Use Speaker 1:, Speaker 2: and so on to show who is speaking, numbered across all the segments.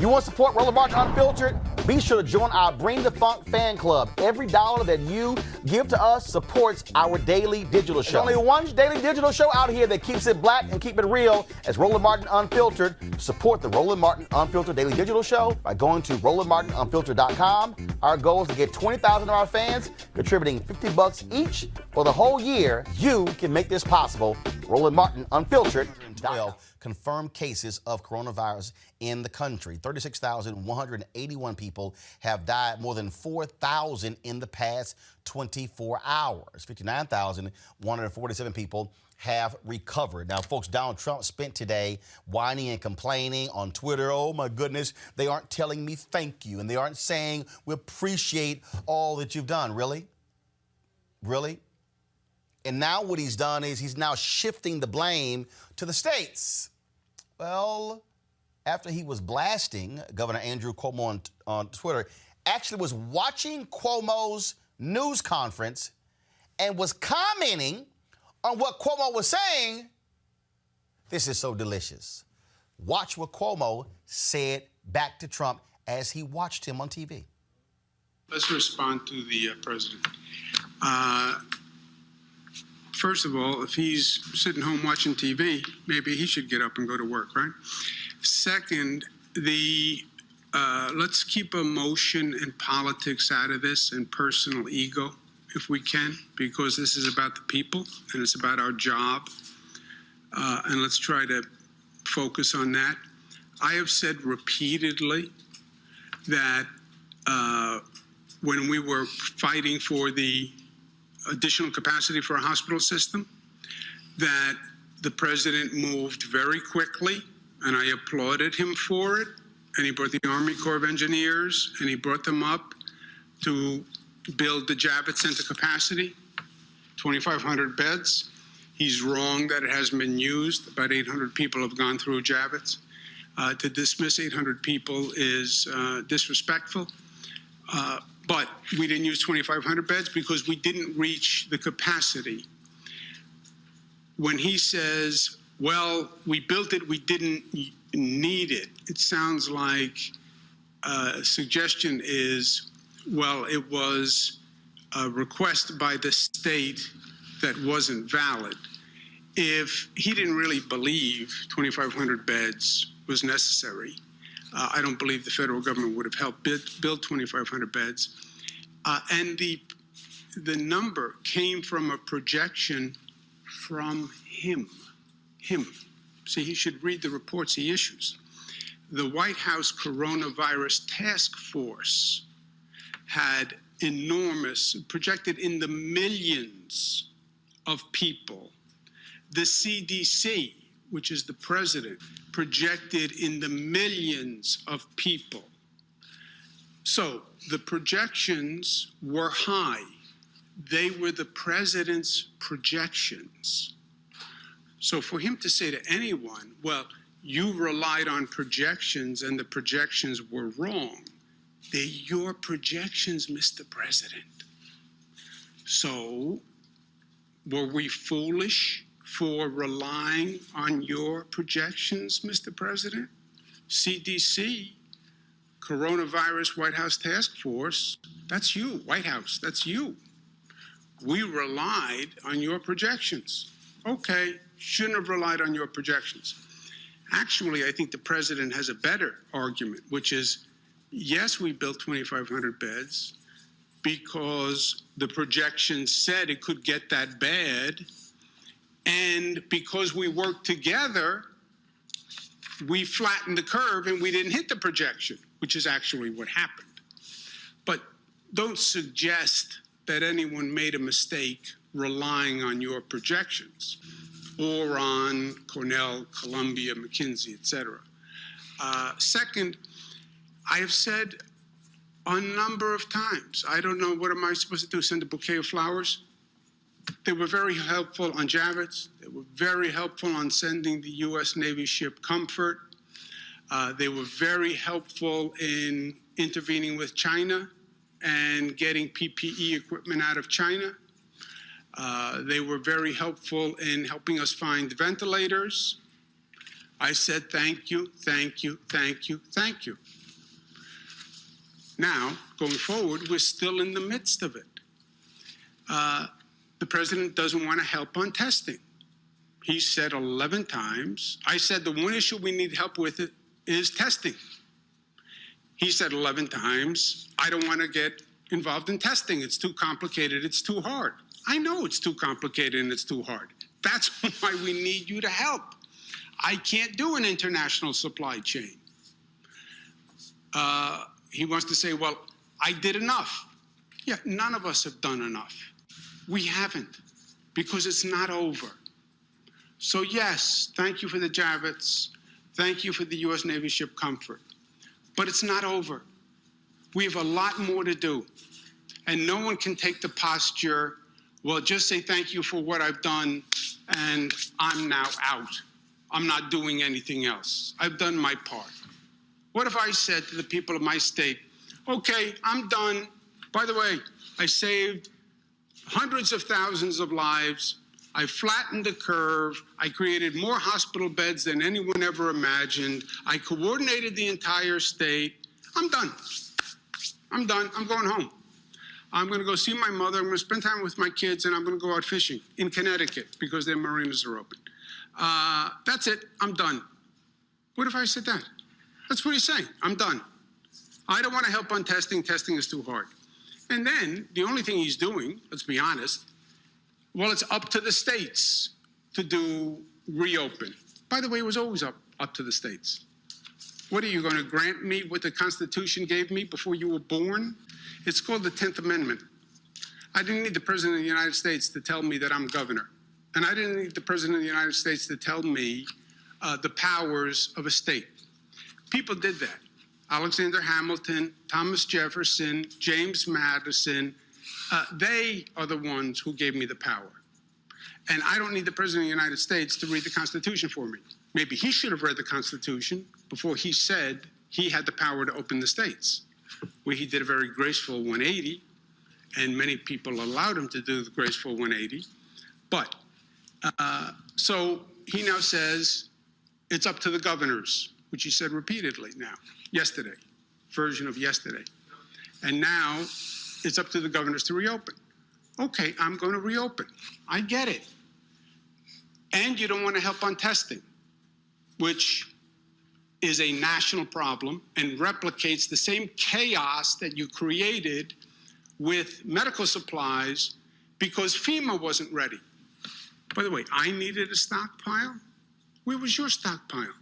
Speaker 1: You want to support Roland Martin Unfiltered? Be sure to join our Bring the Funk fan club. Every dollar that you give to us supports our daily digital show. There's only one daily digital show out here that keeps it black and keep it real as Roland Martin Unfiltered. Support the Roland Martin Unfiltered daily digital show by going to RolandMartinUnfiltered.com. Our goal is to get 20,000 of our fans contributing $50 each for the whole year. You can make this possible. Roland Martin Unfiltered. 12 confirmed cases of coronavirus in the country. 36,181 people have died, more than 4,000 in the past 24 hours. 59,147 people have recovered. Now, folks, Donald Trump spent today whining and complaining on Twitter. Oh, my goodness, they aren't telling me thank you, and they aren't saying we appreciate all that you've done. Really? Really? And now what he's done is he's now shifting the blame to the states. Well, after he was blasting Governor Andrew Cuomo on Twitter, actually was watching Cuomo's news conference and was commenting on what Cuomo was saying. This is so delicious. Watch what Cuomo said back to Trump as he watched him on TV.
Speaker 2: Let's respond to the president. First of all, if he's sitting home watching TV, maybe he should get up and go to work, right? Second, let's keep emotion and politics out of this and personal ego if we can, because this is about the people and it's about our job. And let's try to focus on that. I have said repeatedly that when we were fighting for the additional capacity for a hospital system, that the president moved very quickly, and I applauded him for it. And he brought the Army Corps of Engineers, and he brought them up to build the Javits Center capacity, 2,500 beds. He's wrong that it hasn't been used. About 800 people have gone through Javits. To dismiss 800 people is disrespectful. But we didn't use 2,500 beds because we didn't reach the capacity. When he says, well, we built it, we didn't need it, it sounds like a suggestion is, well, it was a request by the state that wasn't valid. If he didn't really believe 2,500 beds was necessary, I don't believe the federal government would have helped build 2,500 beds. And the number came from a projection from him. See, he should read the reports he issues. The White House Coronavirus Task Force had enormous, projected in the millions of people. The CDC, which is the president, projected in the millions of people. So the projections were high. They were the president's projections. So for him to say to anyone, well, you relied on projections and the projections were wrong, they're your projections, Mr. President. So were we foolish for relying on your projections, Mr. President? CDC, Coronavirus White House Task Force, that's you, White House, that's you. We relied on your projections. Okay, shouldn't have relied on your projections. Actually, I think the president has a better argument, which is, yes, we built 2,500 beds because the projections said it could get that bad. And because we worked together, we flattened the curve and we didn't hit the projection, which is actually what happened. But don't suggest that anyone made a mistake relying on your projections or on Cornell, Columbia, McKinsey, et cetera. Second, I have said a number of times, I don't know, what am I supposed to do, send a bouquet of flowers? They were very helpful on Javits. They were very helpful on sending the U.S. Navy ship Comfort. They were very helpful in intervening with China and getting PPE equipment out of China. They were very helpful in helping us find ventilators. I said, thank you, thank you, thank you, thank you. Now, going forward, we're still in the midst of it. The president doesn't want to help on testing. He said 11 times. I said the one issue we need help with it is testing. He said 11 times, I don't want to get involved in testing. It's too complicated. It's too hard. I know it's too complicated and it's too hard. That's why we need you to help. I can't do an international supply chain. He wants to say, well, I did enough. Yeah, none of us have done enough. We haven't, because it's not over. So yes, thank you for the Javits. Thank you for the U.S. Navy ship Comfort. But it's not over. We have a lot more to do. And no one can take the posture, well, just say thank you for what I've done, and I'm now out. I'm not doing anything else. I've done my part. What if I said to the people of my state, okay, I'm done. By the way, I saved hundreds of thousands of lives. I flattened the curve. I created more hospital beds than anyone ever imagined. I coordinated the entire state. I'm done. I'm done. I'm going home. I'm going to go see my mother. I'm going to spend time with my kids, and I'm going to go out fishing in Connecticut because their marinas are open. That's it. I'm done. What if I said that? That's what he's saying. I'm done. I don't want to help on testing. Testing is too hard. And then the only thing he's doing, let's be honest, well, it's up to the states to do reopen. By the way, it was always up to the states. What are you going to grant me what the Constitution gave me before you were born? It's called the 10th Amendment. I didn't need the President of the United States to tell me that I'm governor. And I didn't need the President of the United States to tell me the powers of a state. People did that. Alexander Hamilton, Thomas Jefferson, James Madison, they are the ones who gave me the power. And I don't need the President of the United States to read the Constitution for me. Maybe he should have read the Constitution before he said he had the power to open the states, where he did a very graceful 180, and many people allowed him to do the graceful 180. But, so he now says it's up to the governors, which he said repeatedly now, yesterday, version of yesterday. And now it's up to the governors to reopen. Okay, I'm going to reopen. I get it. And you don't want to help on testing, which is a national problem and replicates the same chaos that you created with medical supplies because FEMA wasn't ready. By the way, I needed a stockpile. Where was your stockpile?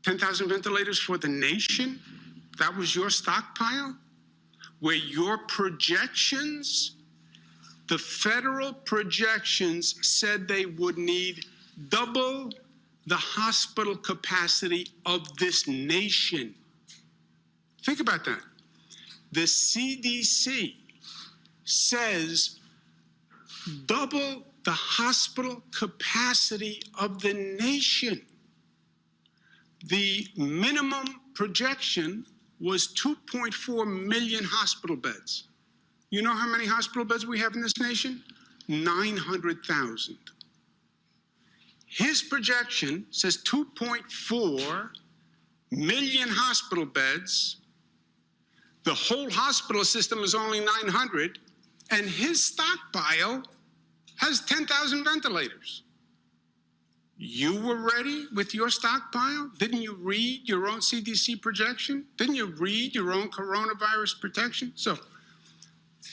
Speaker 2: 10,000 ventilators for the nation? That was your stockpile? Where your projections, the federal projections said they would need double the hospital capacity of this nation. Think about that. The CDC says double the hospital capacity of the nation. The minimum projection was 2.4 million hospital beds. You know how many hospital beds we have in this nation? 900,000. His projection says 2.4 million hospital beds. The whole hospital system is only 900, and his stockpile has 10,000 ventilators. You were ready with your stockpile? Didn't you read your own CDC projection? Didn't you read your own coronavirus protection? So,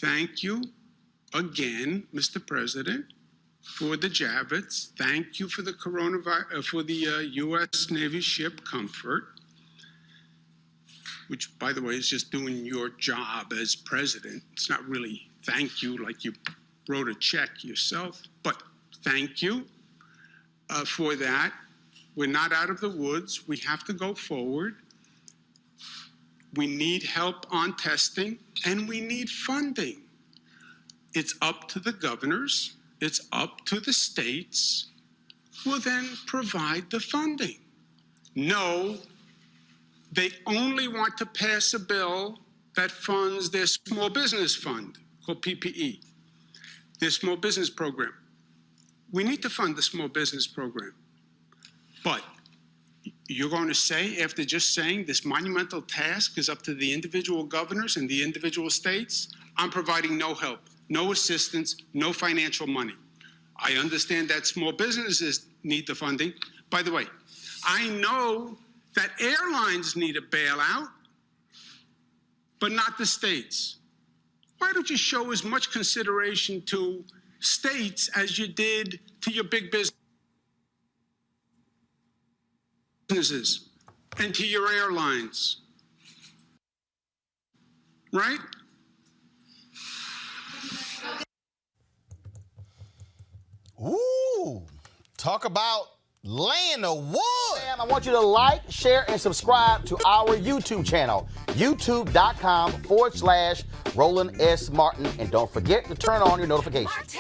Speaker 2: thank you again, Mr. President, for the Javits. Thank you for the U.S. Navy ship Comfort, which, by the way, is just doing your job as president. It's not really thank you like you wrote a check yourself, but thank you for that. We're not out of the woods. We have to go forward. We need help on testing, and we need funding. It's up to the governors. It's up to the states. Will then provide the funding. No, they only want to pass a bill that funds their small business fund called PPE, their small business program. We need to fund the small business program, but You're going to say, after just saying this monumental task is up to the individual governors and the individual states, I'm providing no help, no assistance, no financial money. I understand that small businesses need the funding. By the way, I know that airlines need a bailout, but not the states. Why don't you show as much consideration to states as you did to your big businesses and to your airlines? Right?
Speaker 1: Ooh, talk about laying the wood. I want you to like, share, and subscribe to our YouTube channel, youtube.com/Roland S. Martin. And don't forget to turn on your notifications.